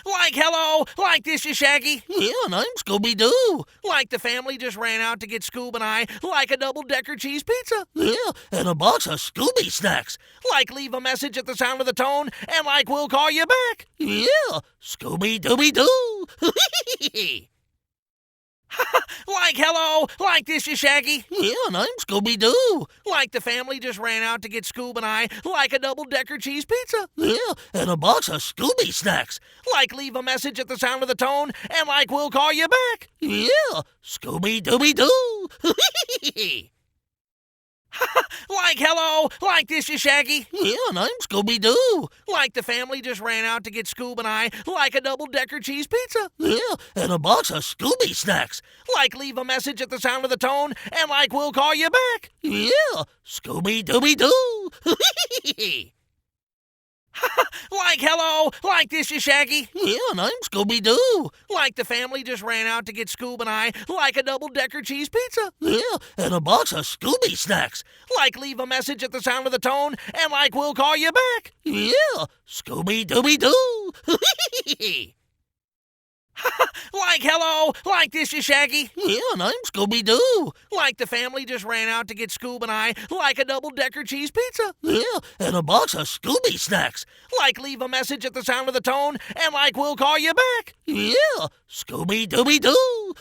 Like, hello, like this is Shaggy. Yeah, and I'm Scooby-Doo. Like the family just ran out to get Scoob and I, like a double-decker cheese pizza. Yeah, and a box of Scooby snacks. Like leave a message at the sound of the tone, and like we'll call you back. Yeah, Scooby-Dooby-Doo. Like, hello, like this is Shaggy. Yeah, and I'm Scooby-Doo. Like the family just ran out to get Scoob and I, like a double-decker cheese pizza. Yeah, and a box of Scooby snacks. Like leave a message at the sound of the tone, and like we'll call you back. Yeah, Scooby-Dooby-Doo. Like, hello, like this is Shaggy. Yeah, and I'm Scooby-Doo. Like the family just ran out to get Scoob and I, like a double-decker cheese pizza. Yeah, and a box of Scooby snacks. Like leave a message at the sound of the tone, and like we'll call you back. Yeah, Scooby-Dooby-Doo. Like, hello, like this is Shaggy. Yeah, and I'm Scooby-Doo. Like the family just ran out to get Scoob and I, like a double-decker cheese pizza. Yeah, and a box of Scooby snacks. Like leave a message at the sound of the tone, and like we'll call you back. Yeah, Scooby-Dooby-Doo. Like, hello, like this is Shaggy. Yeah, and I'm Scooby-Doo. Like the family just ran out to get Scoob and I, like a double-decker cheese pizza. Yeah, and a box of Scooby snacks. Like leave a message at the sound of the tone, and like we'll call you back. Yeah, Scooby-Dooby-Doo.